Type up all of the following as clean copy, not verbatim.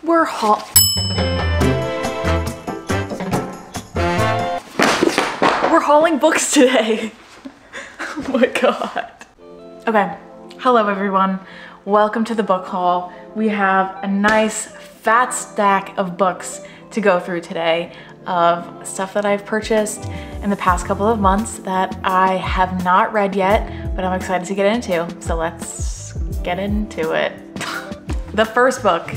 We're hauling books today. Oh my God. Okay, hello everyone. Welcome to the book haul. We have a nice fat stack of books to go through today of stuff that I've purchased in the past couple of months that I have not read yet, but I'm excited to get into. So let's get into it. The first book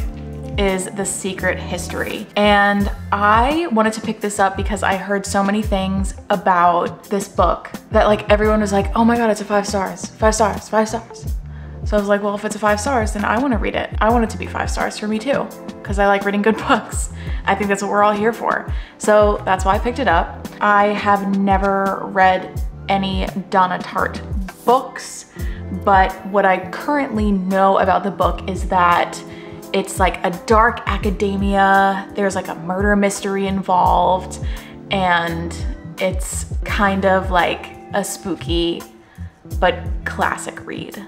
is The Secret History. And I wanted to pick this up because I heard so many things about this book that like everyone was like, oh my God, it's a 5 stars, 5 stars, 5 stars. So I was like, well, if it's a 5 stars, then I want to read it. I want it to be 5 stars for me too, because I like reading good books. I think that's what we're all here for. So that's why I picked it up. I have never read any Donna Tartt books, but what I currently know about the book is that it's like a dark academia. There's like a murder mystery involved, and it's kind of like a spooky but classic read.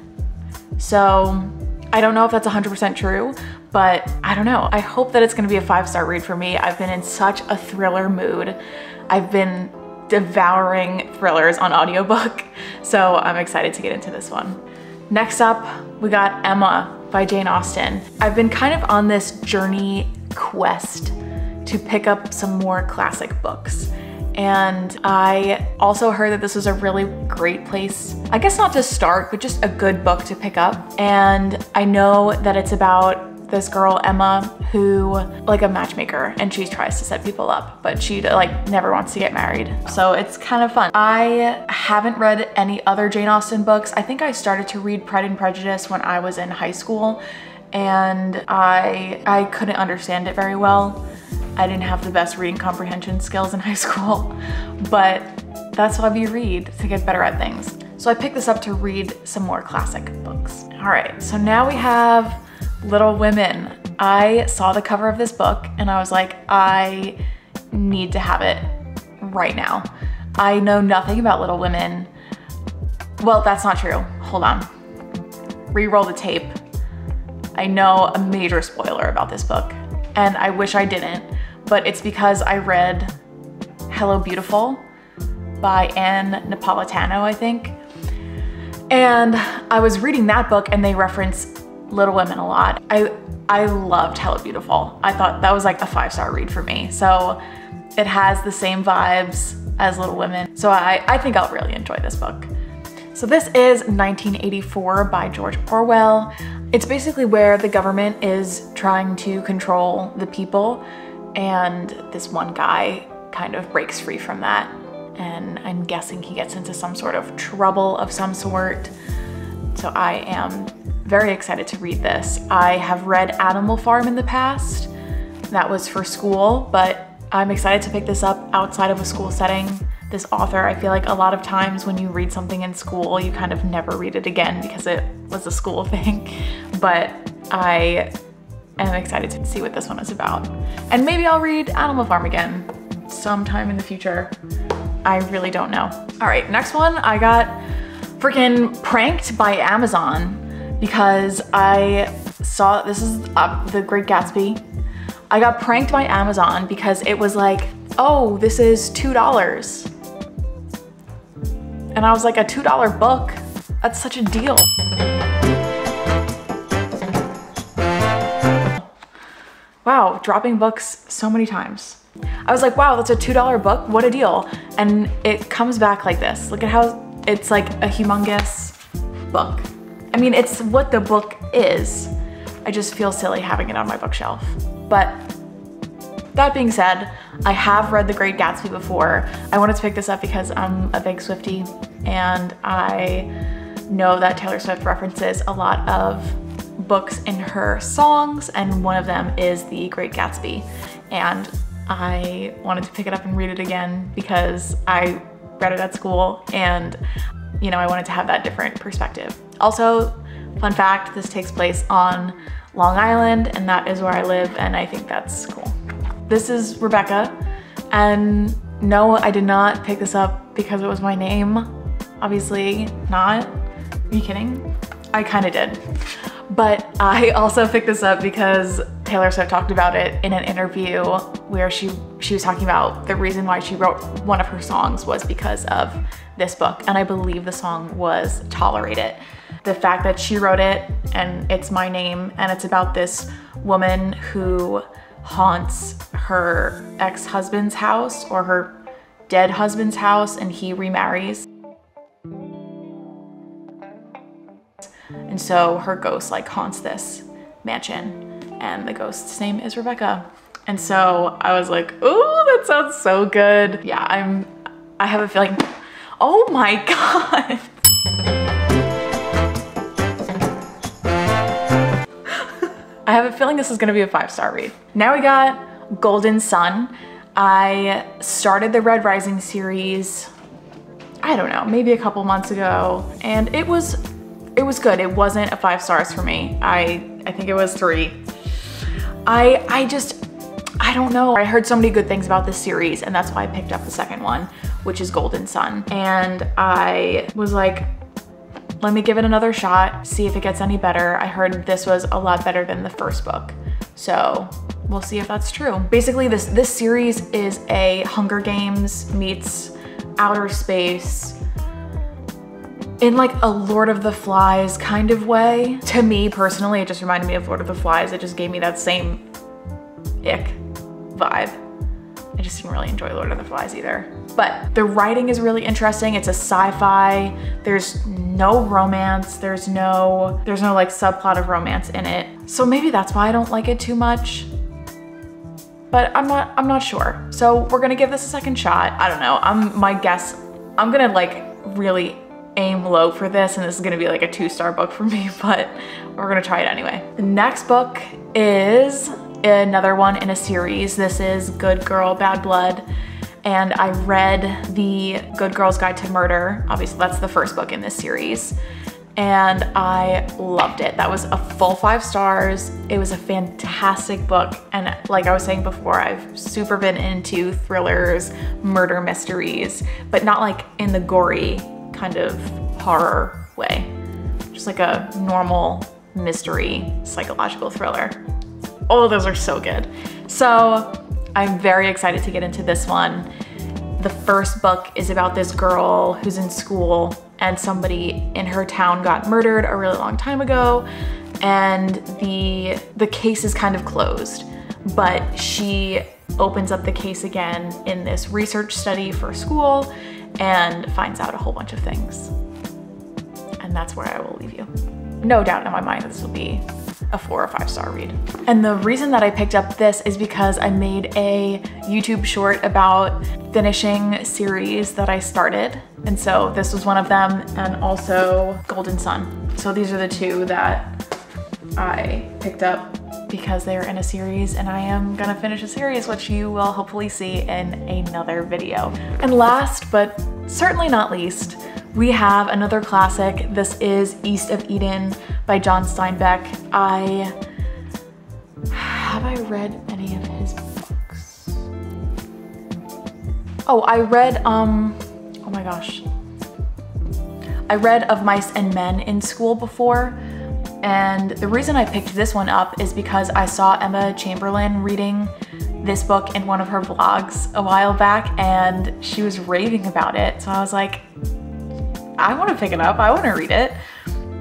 So I don't know if that's 100% true, but I don't know. I hope that it's gonna be a 5-star read for me. I've been in such a thriller mood. I've been devouring thrillers on audiobook, so I'm excited to get into this one. Next up, we got Emma by Jane Austen. I've been kind of on this journey quest to pick up some more classic books. And I also heard that this was a really great place, I guess not to start, but just a good book to pick up. And I know that it's about this girl, Emma, who like a matchmaker, and she tries to set people up, but she like never wants to get married. So it's kind of fun. I haven't read any other Jane Austen books. I think I started to read Pride and Prejudice when I was in high school, and I couldn't understand it very well. I didn't have the best reading comprehension skills in high school, but that's why we read, to get better at things. So I picked this up to read some more classic books. All right, so now we have Little Women. I saw the cover of this book and I was like, I need to have it right now. I know nothing about Little Women. Well, that's not true. Hold on. Re-roll the tape. I know a major spoiler about this book, and I wish I didn't, but it's because I read Hello Beautiful by Anne Napolitano, I think. And I was reading that book and they reference Little Women a lot. I loved Hello Beautiful. I thought that was like a 5-star read for me. So it has the same vibes as Little Women. So I think I'll really enjoy this book. So this is 1984 by George Orwell. It's basically where the government is trying to control the people, and this one guy kind of breaks free from that. And I'm guessing he gets into some sort of trouble of some sort. So I am very excited to read this. I have read Animal Farm in the past. That was for school, but I'm excited to pick this up outside of a school setting. This author, I feel like a lot of times when you read something in school, you kind of never read it again because it was a school thing. But I am excited to see what this one is about. And maybe I'll read Animal Farm again sometime in the future. I really don't know. All right, next one, I got freaking pranked by Amazon because I saw, this is The Great Gatsby. I got pranked by Amazon because it was like, oh, this is $2. And I was like, a $2 book? That's such a deal. Wow, dropping books so many times. I was like, wow, that's a $2 book, what a deal. And it comes back like this. Look at how it's like a humongous book. I mean, it's what the book is. I just feel silly having it on my bookshelf. But that being said, I have read The Great Gatsby before. I wanted to pick this up because I'm a big Swiftie, and I know that Taylor Swift references a lot of books in her songs, and one of them is The Great Gatsby. And I wanted to pick it up and read it again because I read it at school, and you know, I wanted to have that different perspective. Also, fun fact, this takes place on Long Island, and that is where I live, and I think that's cool. This is Rebecca, and no, I did not pick this up because it was my name. Obviously not. Are you kidding? I kind of did. But I also picked this up because Taylor Swift talked about it in an interview where she was talking about the reason why she wrote one of her songs was because of this book. And I believe the song was Tolerate It. The fact that she wrote it and it's my name and it's about this woman who haunts her ex-husband's house or her dead husband's house and he remarries. And so her ghost like haunts this mansion and the ghost's name is Rebecca. And so I was like, ooh, that sounds so good. Yeah, I have a feeling, oh my God. I have a feeling this is gonna be a 5-star read. Now we got Golden Son. I started the Red Rising series, I don't know, maybe a couple months ago, and it was good. It wasn't a 5 stars for me. I think it was 3. I don't know. I heard so many good things about this series and that's why I picked up the second one, which is Golden Son. And I was like, let me give it another shot, see if it gets any better. I heard this was a lot better than the first book. So we'll see if that's true. Basically, this series is a Hunger Games meets outer space in like a Lord of the Flies kind of way. To me personally, it just reminded me of Lord of the Flies. It just gave me that same ick vibe. I just didn't really enjoy Lord of the Flies either. But the writing is really interesting. It's a sci-fi. There's no romance. There's no like subplot of romance in it. So maybe that's why I don't like it too much. But I'm not sure. So we're gonna give this a second shot. I don't know. I'm gonna like really aim low for this and this is gonna be like a 2-star book for me, but we're gonna try it anyway. The next book is another one in a series. This is Good Girl, Bad Blood. And I read the Good Girl's Guide to Murder. Obviously that's the first book in this series. And I loved it. That was a full 5 stars. It was a fantastic book. And like I was saying before, I've super been into thrillers, murder mysteries, but not like in the gory kind of horror way. Just like a normal mystery, psychological thriller. All of those are so good. So I'm very excited to get into this one. The first book is about this girl who's in school and somebody in her town got murdered a really long time ago and the case is kind of closed, but she opens up the case again in this research study for school and finds out a whole bunch of things. And that's where I will leave you. No doubt in my mind this will be a 4 or 5-star read. And the reason that I picked up this is because I made a YouTube short about finishing series that I started. And so this was one of them, and also Golden Son. So these are the 2 that I picked up because they are in a series and I am gonna finish a series, which you will hopefully see in another video. And last, but certainly not least, we have another classic. This is East of Eden by John Steinbeck. Have I read any of his books? Oh, I read, oh my gosh. I read Of Mice and Men in school before. And the reason I picked this one up is because I saw Emma Chamberlain reading this book in one of her vlogs a while back and she was raving about it. So I was like, I want to pick it up, I want to read it.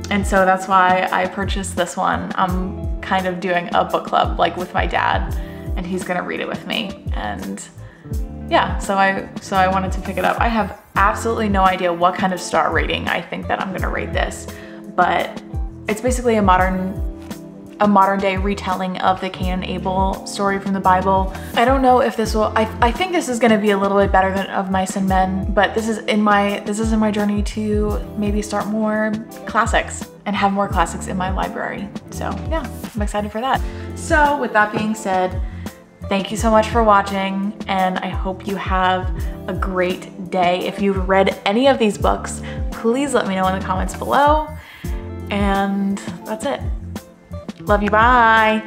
And so that's why I purchased this one. I'm kind of doing a book club like with my dad and he's gonna read it with me. And yeah, so I wanted to pick it up. I have absolutely no idea what kind of star rating I think that I'm gonna rate this, but it's basically a modern day retelling of the Cain and Abel story from the Bible. I don't know if this will, I think this is gonna be a little bit better than Of Mice and Men, but this is in my journey to maybe start more classics and have more classics in my library. So yeah, I'm excited for that. So with that being said, thank you so much for watching and I hope you have a great day. If you've read any of these books, please let me know in the comments below. And that's it. Love you, bye.